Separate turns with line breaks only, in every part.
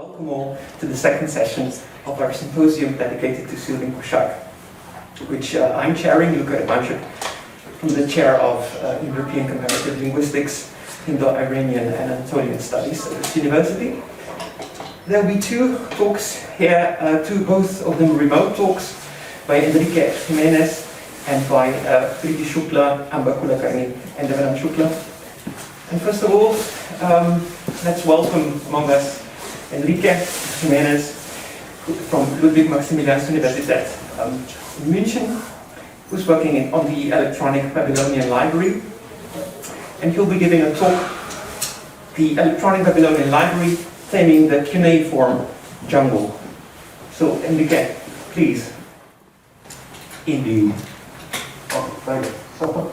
Welcome all to the second session of our symposium dedicated to Sylvain Koschak, which I'm chairing, Luca Ivanchuk, from the chair of European Comparative Linguistics, Indo-Iranian and Anatolian Studies at this university. There will be two talks here, both of them remote talks, by Enrique Jiménez and by Priti Shukla, Amba Kulkarni, and Devanand Shukla. And first of all, let's welcome among us Enrique Jiménez from Ludwig-Maximilians-Universität in München, who's working on the Electronic Babylonian Library. And he'll be giving a talk, the Electronic Babylonian Library, Taming the Cuneiform Jungle. So, Enrique, please.
Indeed. Oh, very good. So,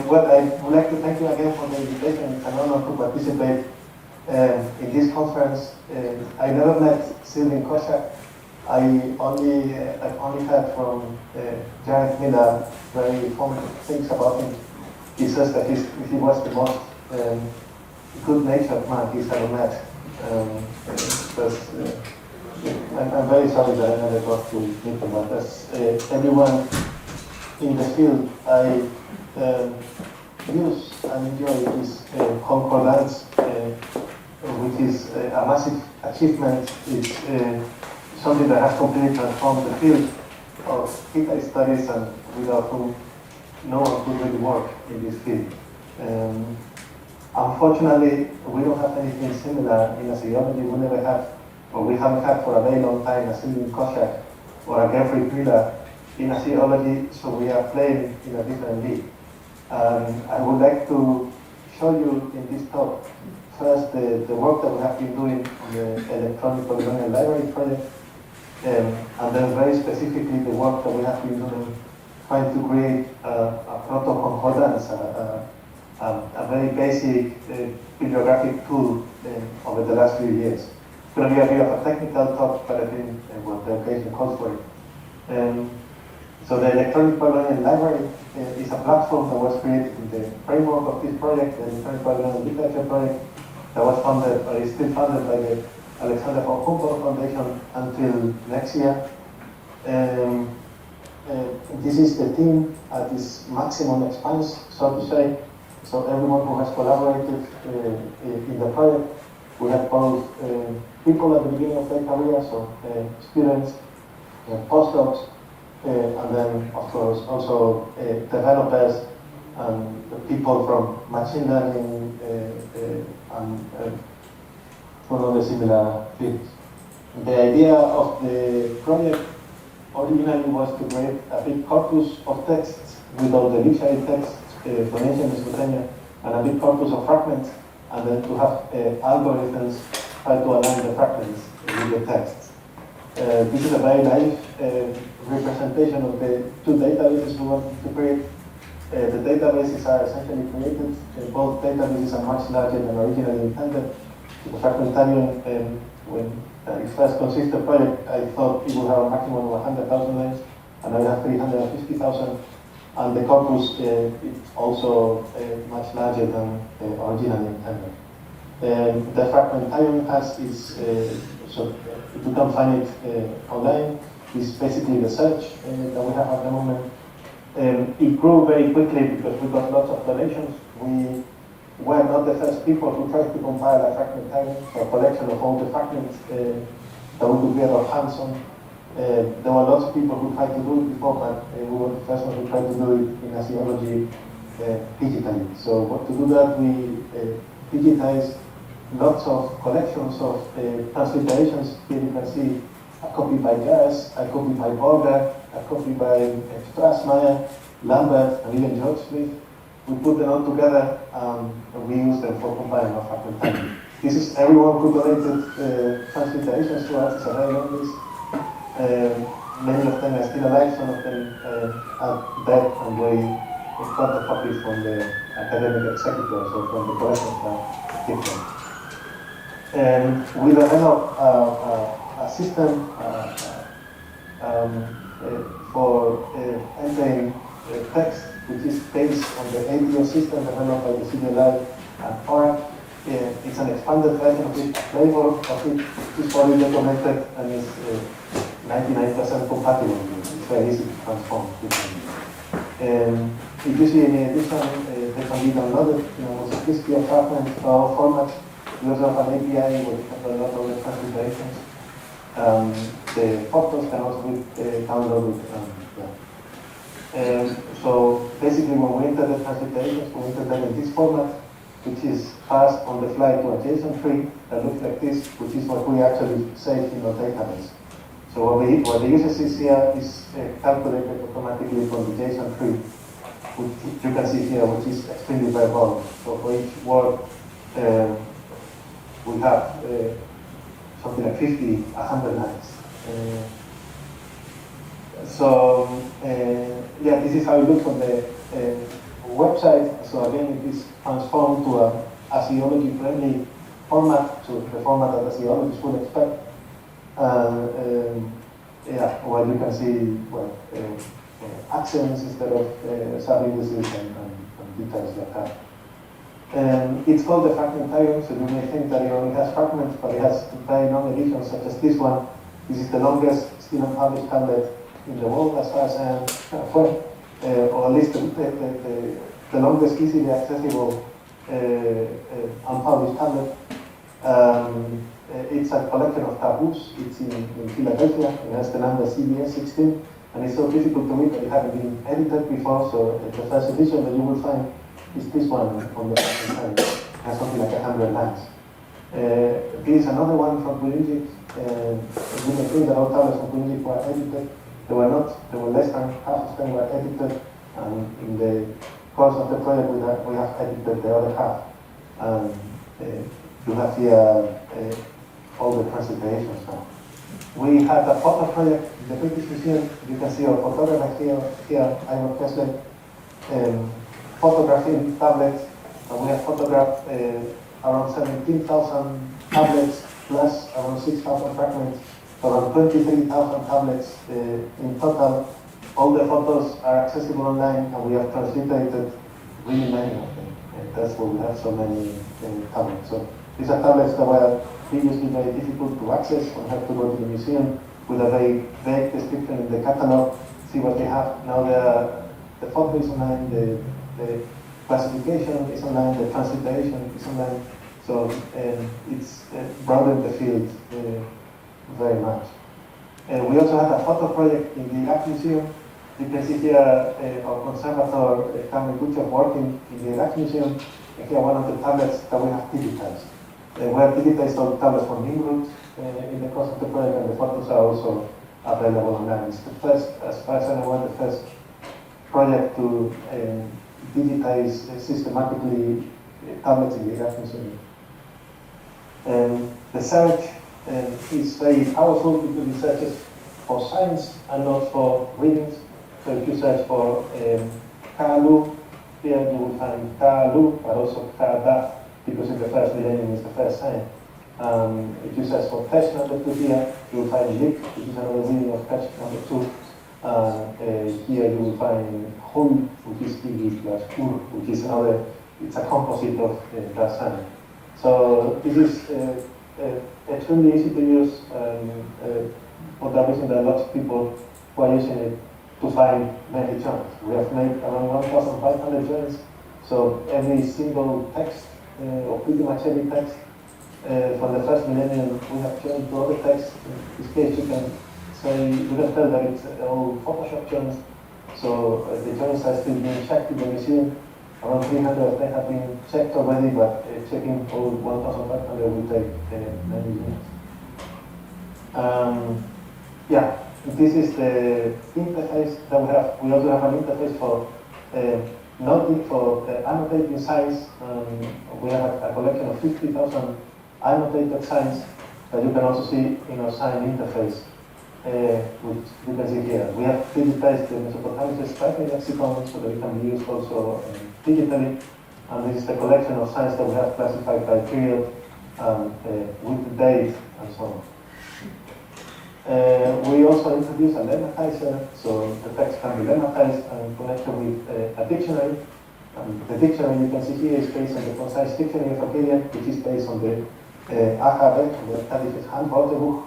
well, I would like to thank you again for the invitation. It's an honor to participate in this conference. I never met Sylvain Koschak. I've only heard from Jared Miller very fond things about him. He says that he was the most good-natured man he's ever met. I'm very sorry that I never got to meet him, but as everyone in the field, I use and enjoy his concordance, which is a massive achievement. It's something that has completely transformed the field of Hittite studies, and without whom no one could really work in this field. Unfortunately, we don't have anything similar in Assyriology. We never have, or we haven't had for a very long time, a Sylvain Koschak or a Geoffrey Miller in Assyriology, so we are playing in a different league. I would like to show you in this talk first the work that we have been doing on the Electronic Babylonian Library project, and then very specifically the work that we have been doing trying to create a proto-concordance, a very basic bibliographic tool over the last few years. It's going to be a bit of a technical talk, but I think what the occasion calls for it. So the Electronic Babylonian Library is a platform that was created in the framework of this project, the Electronic Babylonian Literature project, that was funded, or is still funded by the Alexander von Humboldt Foundation until next year. This is the team at its maximum expanse, so to say. So everyone who has collaborated in the project, we have both people at the beginning of their career, so students, postdocs, and then of course also developers and people from machine learning and from other similar fields. The idea of the project originally was to create a big corpus of texts with all the dictionary texts from ancient Mesopotamia and a big corpus of fragments, and then to have algorithms try to align the fragments with the texts. This is a very nice representation of the two databases we wanted to create. The databases are essentially created. Both databases are much larger than originally intended. The fragmentarium, when it first conceived the project, I thought it would have a maximum of 100,000 lines, and now we have 350,000. And the corpus is also much larger than originally intended. The fragmentarium has its, so you can find it online. It's basically the search that we have at the moment. It grew very quickly because we got lots of donations. We were not the first people who tried to compile a fragmentarium, so a collection of all the fragments that we could get our hands on. There were lots of people who tried to do it before, but we were the first one who tried to do it in Assyriology digitally. So to do that, we digitized lots of collections of transliterations. Here you can see a copy by Gers, a copy by Volga, a copy by Strassmayer, Lambert, and even George Smith. We put them all together and we use them for compiling our fragmentarium. This is everyone who donated transliterations to us. It's a very long list. Many of them are still alive, some of them are dead, and we got the copies from the academic executors or from the collectors that give them. We developed a system for entering text, which is based on the ADO system developed by the CDLI and ORAC. it's an expanded version of it. Flavor of it is fully documented and is 99% compatible. It's very easy to transform. If you see any addition, they can be downloaded in a multiplicity of fragments or formats. We also have an API where you can download all the transliterations. The photos can also be downloaded. So basically, when we enter the transliterations, we enter them in this format, which is passed on the fly to a JSON tree that looks like this, which is what we actually save in our database. So what the user sees here is calculated automatically from the JSON tree, which you can see here, which is extremely verbal. So for each word, we have something like 50, 100 lines. Yeah, this is how it looks on the website. So again, it is transformed to a aseology-friendly format, to the format that aseologists would expect. Yeah, well, you can see accents instead of sub-indices and details like that. It's called the fragmentary, so you may think that it only has fragments, but it has very long editions, such as this one. This is the longest still unpublished tablet in the world, as far as I am aware, or at least the longest easily accessible unpublished tablet. It's a collection of taboos. It's in Philadelphia. It has the number CBS 16, and it's so difficult to read that it hasn't been edited before. So the first edition that you will find is this one on the second side. It has something like 100 lines. This is another one from Cuneiform. You may think that all tablets from Cuneiform were edited. They were not. They were less than half of them were edited. And in the course of the project, we have edited the other half. You have here all the transliterations now. We had a photo project in the British Museum. You can see our photographer here, Ivan Kessler, photographing tablets. And we have photographed around 17,000 tablets plus around 6,000 fragments, around 23,000 tablets in total. All the photos are accessible online, and we have transliterated really many of them. And that's why we have so many tablets. So these are tablets that were previously very difficult to access. We have to go to the museum with a very vague description in the catalog, see what they have. Now the photo is online, the classification is online, the transliteration is online. So it's broadened the field very much. We also had a photo project in the Iraq Museum. You can see here our conservator, Taming working in the Iraq Museum. And here one of the tablets that we have digitized. We have digitized all the tablets from Humboldt in the course of the project, and the photos are also available online. It's the first, as far as I know, the first project to digitize systematically tablets in the Iraq Museum. The search is very powerful because it searches for science and not for readings. So if you search for Kaalu, here you will find Kaalu, but also Kaada, because in the first millennium is the first sign. If you search for Tesh number 2 here, you will find Lik, which is another reading of Tesh number 2. Here you will find Hul, which is Igi plus Ur, which is another, it's a composite of that sign. So this is extremely easy to use, for that reason there are lots of people who are using it to find many joins. We have made around 1,500 joins, so every single text, or pretty much every text, from the first millennium we have joined to other texts. In this case you can say, you can tell that it's all Photoshop joins, so the joins are still being checked in the museum. Around 300 of them have been checked already, but checking all 1,500 will take many minutes. Yeah, this is the interface that we have. We also have an interface for noting, for annotating signs. We have a collection of 50,000 annotated signs that you can also see in our sign interface, which you can see here. We have digitized the Mesopotamian striking lexicon so that it can be used also digitally. And this is the collection of signs that we have classified by period, with the date, and so on. We also introduced a lemmatizer, so the text can be lemmatized and connected with a dictionary. The dictionary you can see here is based on the concise dictionary of Akkadian, which is based on the Alphabet, the Kadif's Handwörterbuch.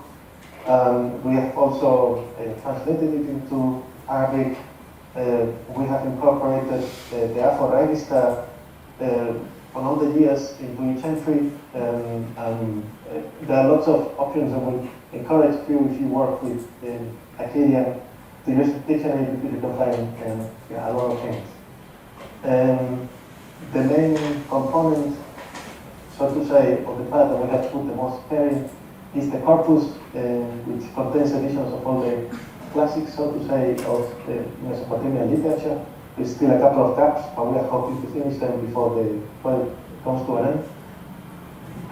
We have also translated it into Arabic. We have incorporated the Alpha on all the years into each entry, and there are lots of options that will encourage you if you work with Akkadian to use the dictionary because you can find a lot of things. The main component, so to say, of the part that we have put the most care in is the corpus, which contains editions of all the classics, so to say, of the Mesopotamian literature. There's still a couple of gaps, but we are hoping to finish them before the project comes to an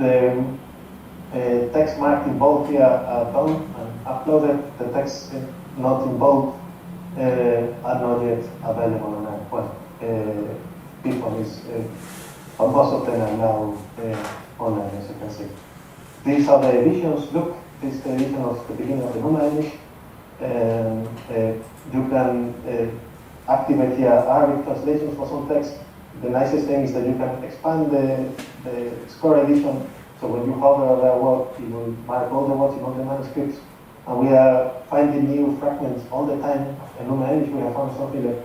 end. The text marked in bold here are done and uploaded. The text not in bold are not yet available online. Well, people is, but most of them are now online, as you can see. These are the editions. Look, this is the edition of the beginning of the English. You can activate here Arabic translations for some text. The nicest thing is that you can expand the score edition, so when you hover over a word, it will mark all the words in all the manuscripts. And we are finding new fragments all the time. In English, we have found something like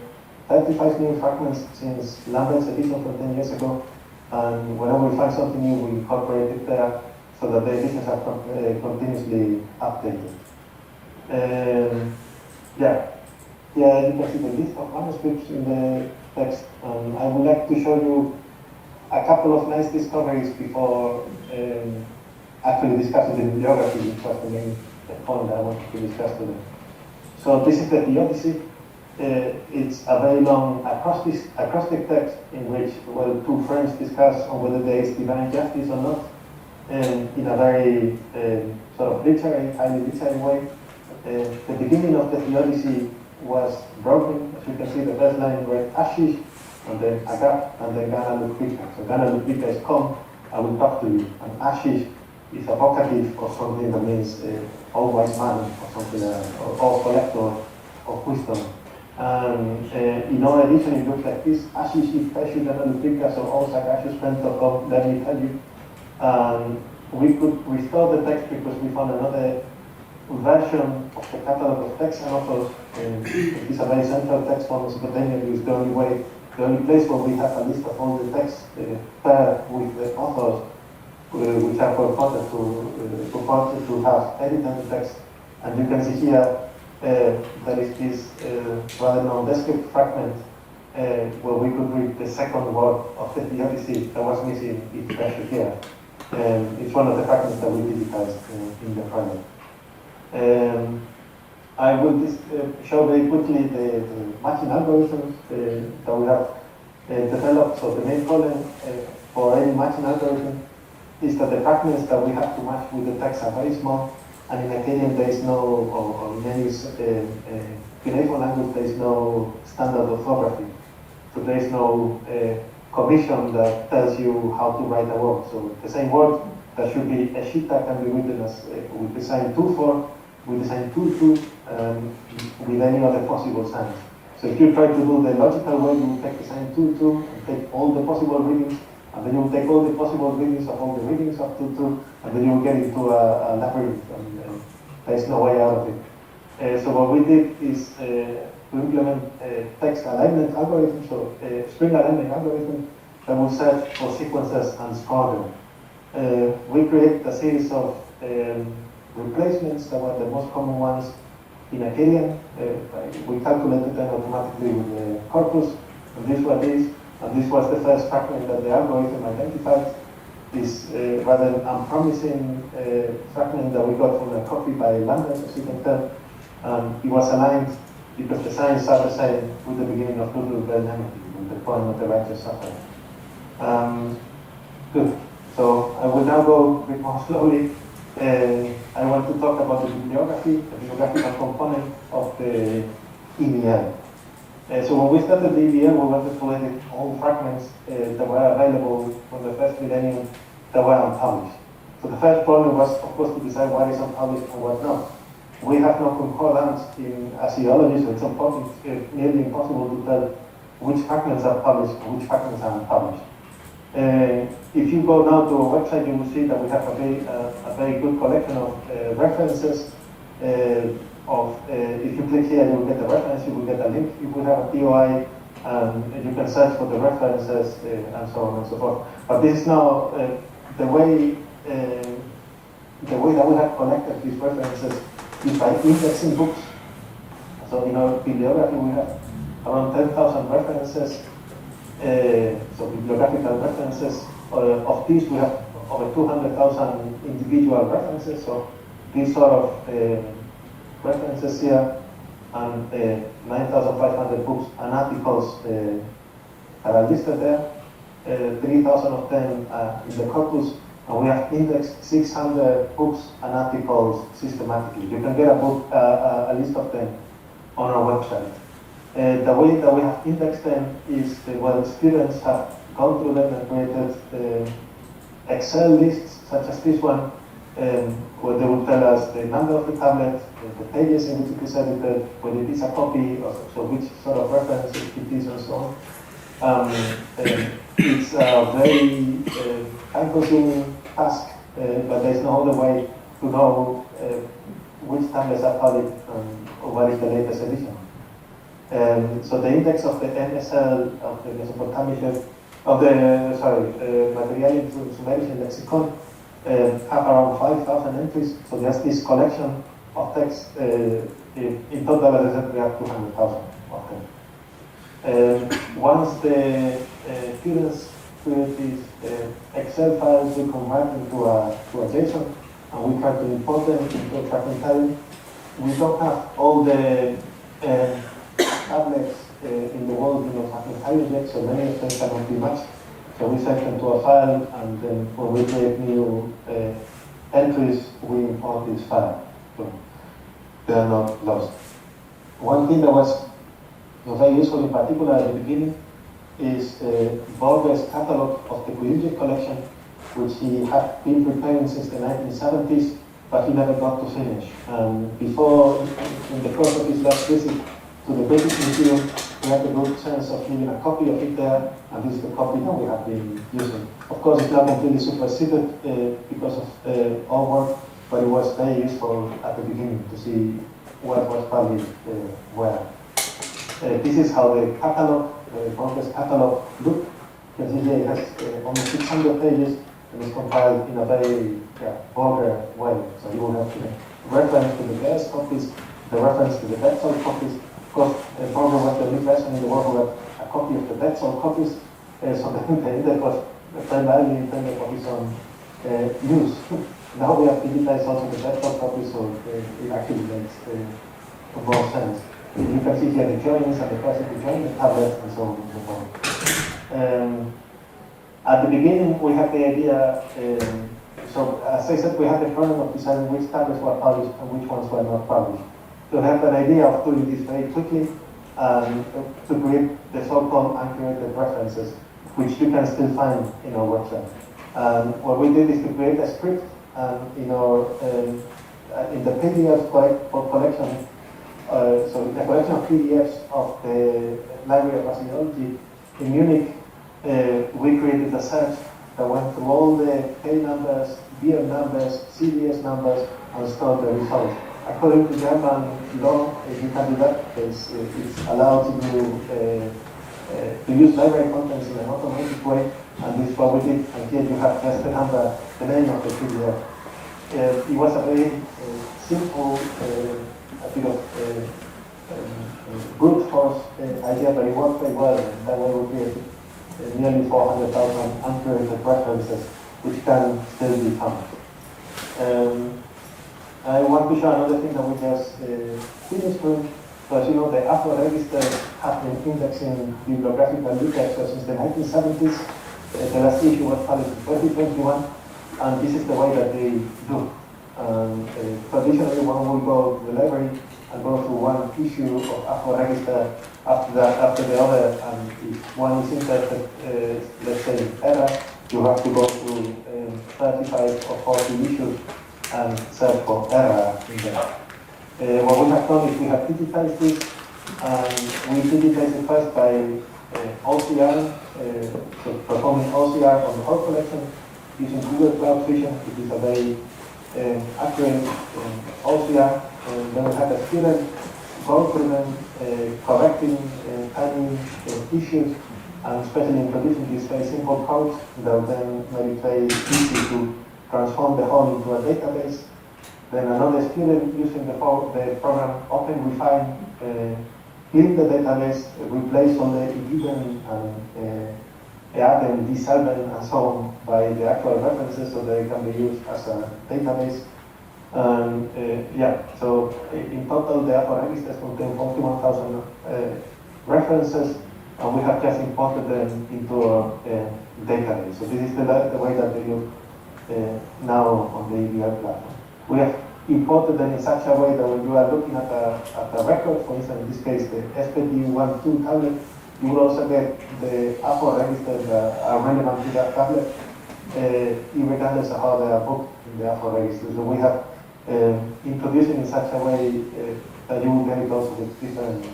35 new fragments since Lambert's edition from 10 years ago. And whenever we find something new, we incorporate it there so that the editions are continuously updated. Yeah, you can see the list of manuscripts in the text. I would like to show you a couple of nice discoveries before actually discussing the bibliography, which was the main point that I wanted to discuss today. So this is the Theodicy. It's a very long acrostic text in which, well, two friends discuss on whether there is divine justice or not, in a very sort of literary, highly literary way. The beginning of the Theodicy was broken. As you can see, the first line read Ashish, and then Agap, and then Gana Lukrika. So Gana Lukrika is come, I will talk to you. And Ashish is a vocative or something that means all wise man, or something, or all collector of wisdom. And in our edition, it looks like this: Ashish is Peshu Gana Lukrika, so all Sakashus come, let me tell you. We could restore the text because we found another version of the catalog of texts and authors. It is a very central text for Mesopotamia. It is the only place where we have a list of all the texts paired with the authors, which are purported to have edited the text. And you can see here there is this rather nondescript fragment where we could read the second word of the Theodicy that was missing in the version here. It's one of the fragments that we digitized in the project. I will show very quickly the matching algorithms that we have developed. So the main problem for any matching algorithm is that the fragments that we have to match with the text are very small, and in Akkadian there is no, or in any Cuneiform language there is no standard orthography. So there is no commission that tells you how to write a word. So the same word that should be Eshita can be written as with the sign 2-4, with the sign 2-2, with any other possible signs. So if you try to do the logical way, you will take the sign 2-2 and take all the possible readings, and then you will take all the possible readings of all the readings of 2-2, and then you will get into a labyrinth, and there is no way out of it. So what we did is to implement a text alignment algorithm, so a string alignment algorithm that will search for sequences and score them. We create a series of replacements that were the most common ones in Akkadian. We calculated them automatically with the corpus, and this was this, and this was the first fragment that the algorithm identified. This rather unpromising fragment that we got from a copy by Lambert, as you can tell. It was aligned because the signs are the same with the beginning of Ludwig-Maximilians-Universität and the point of the righteous suffering. Good. So I will now go a bit more slowly. I want to talk about the bibliographical component of the EBL. So when we started the EBL, we wanted to edit all fragments that were available from the first millennium that were unpublished. So the first problem was, of course, to decide what is unpublished and what not. We have no concordance in archaeology, so it's nearly impossible to tell which fragments are published and which fragments are unpublished. If you go now to our website, you will see that we have a very good collection of references. If you click here, you will get the reference, you will get a link, you will have a POI, and you can search for the references and so on and so forth. But this is now the way that we have collected these references is by indexing books. So in our bibliography, we have around 10,000 references. So bibliographical references. Of these, we have over 200,000 individual references. So these sort of references here, and 9,500 books and articles are listed there. 3,000 of them are in the corpus, and we have indexed 600 books and articles systematically. You can get a list of them on our website. The way that we have indexed them is students have gone through them and created Excel lists, such as this one, where they will tell us the number of the tablet, the pages in which it is edited, whether it is a copy, or so which sort of reference it is, and so on. It's a very time-consuming task, but there's no other way to know which tablets are public or what is the latest edition. So the index of the MSL, of the Mesopotamian, Materialium Sumerian Lexicon, have around 5,000 entries. So there's this collection of texts. In total, as I said, we have 200,000 of them. Once the students create these Excel files, we convert them to a JSON, and we try to import them into a fragmentary. We don't have all the tablets in the world in the fragmentary yet, so many of them cannot be matched. So we set them to a file, and then when we create new entries, we import this file. So they are not lost. One thing that was very useful in particular at the beginning is Borges' catalog of the Kuyujic collection, which he had been preparing since the 1970s, but he never got to finish. And before, in the course of his last visit to the British Museum, we had the good sense of leaving a copy of it there, and this is the copy that we have been using. Of course, it's not completely superseded because of our work, but it was very useful at the beginning to see what was published where. This is how the catalog, Borges' catalog, looked. You can see here it has almost 600 pages, and it's compiled in a very vulgar way. So you will have the reference to the best copies, the reference to the Betzel copies. Of course, Borges was the only person in the world who had a copy of the Betzel copies, so the index was primarily intended for his own use. Now we have digitized also the Betzel copies, so it actually makes more sense. You can see here the joins and the person who joined the tablets and so on and so forth. At the beginning, we had the idea, so as I said, we had the problem of deciding which tablets were published and which ones were not published. To have an idea of doing this very quickly and to create the so-called uncurated references, which you can still find in our website. What we did is to create a script in the PDF collection. So the collection of PDFs of the Library of Archaeology in Munich, we created a search that went through all the K numbers, BM numbers, CDS numbers, and stored the results. According to German law, you can do that. It's allowed to use library contents in an automatic way, and this is what we did. And here you have just the number, the name of the PDF. It was a very simple, a bit of brute force idea, but it worked very well. And that way we created nearly 400,000 uncurated references, which can still be found. I want to show another thing that we just finished with. So as you know, the Afro registers have been indexing bibliographical literature since the 1970s. The last issue was published in 2021, and this is the way that they do. Traditionally, one will go to the library and go through one issue of Afro register after the other, and if one is interested, let's say, in error, you have to go through 35 or 40 issues and search for error in there. What we have done is we have digitized this, and we digitized it first by OCR, so performing OCR on the whole collection using Google Cloud Vision. It is a very accurate OCR. And then we have a student going through them, correcting tiny issues, and especially introducing these very simple codes that then make it very easy to transform the whole into a database. Then another student using the program OpenRefine, build the database, replace all the given and add and deselven and so on by the actual references so they can be used as a database. And yeah, so in total the Apple registers contain 41,000 references, and we have just imported them into a database. So this is the way that they look now on the EBR platform. We have imported them in such a way that when you are looking at a record, for instance, in this case, the SPT12 tablet, you will also get the Apple registers that are relevant to that tablet, regardless of how they are booked in the Apple register. So we have introduced it in such a way that you will get it also with different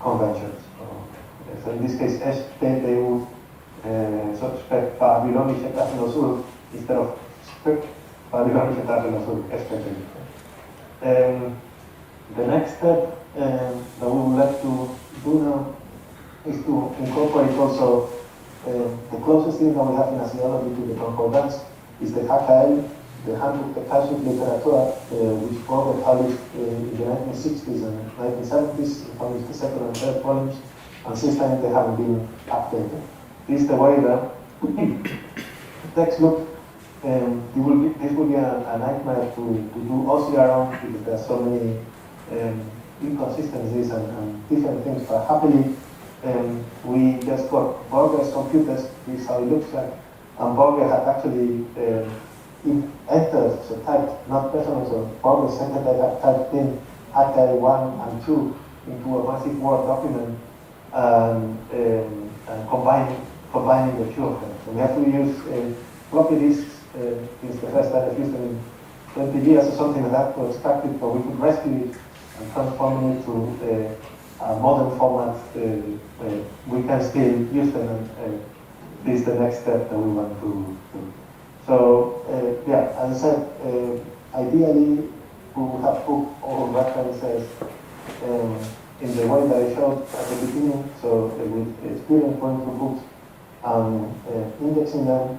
conventions. So in this case, SPTU Babylonische Tafelosur instead of Babylonische Tafelosur, SPTU. The next step that we would like to do now is to incorporate also the closest thing that we have in archaeology to the concordance is the HKL, the Handbook of Casual Literature, which Borger published in the 1960s and 1970s. It published the second and third volumes, and since then they haven't been updated. This is the way that the text looks. This will be a nightmare to do OCR on because there are so many inconsistencies and different things, but happily we just got Borger's computers. This is how it looks like, and Borger had actually entered, so typed, not personal, so Borger's secretary had typed in HK1 and 2 into a massive Word document and combining the two of them. So we have to use floppy disks. It's the first time I've used them in 20 years or something like that to extract it, but we could rescue it and transform it to a modern format. We can still use them, and this is the next step that we want to do. So, yeah, as I said, ideally we would have put all references in the way that I showed at the beginning, so with experience going through books and indexing them.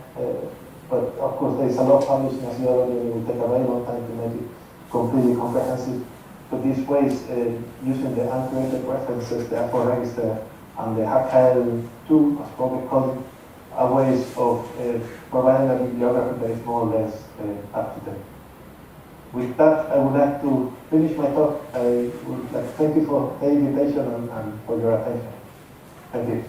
But of course, there is a lot published in archaeology, and it will take a very long time to make it completely comprehensive. But these ways, using the uncreated references, the Apple register, and the HKL2, as probably called it, are ways of providing a bibliography that is more or less up to date. With that, I would like to finish my talk. I would like to thank you for the invitation and for your attention. Thank you.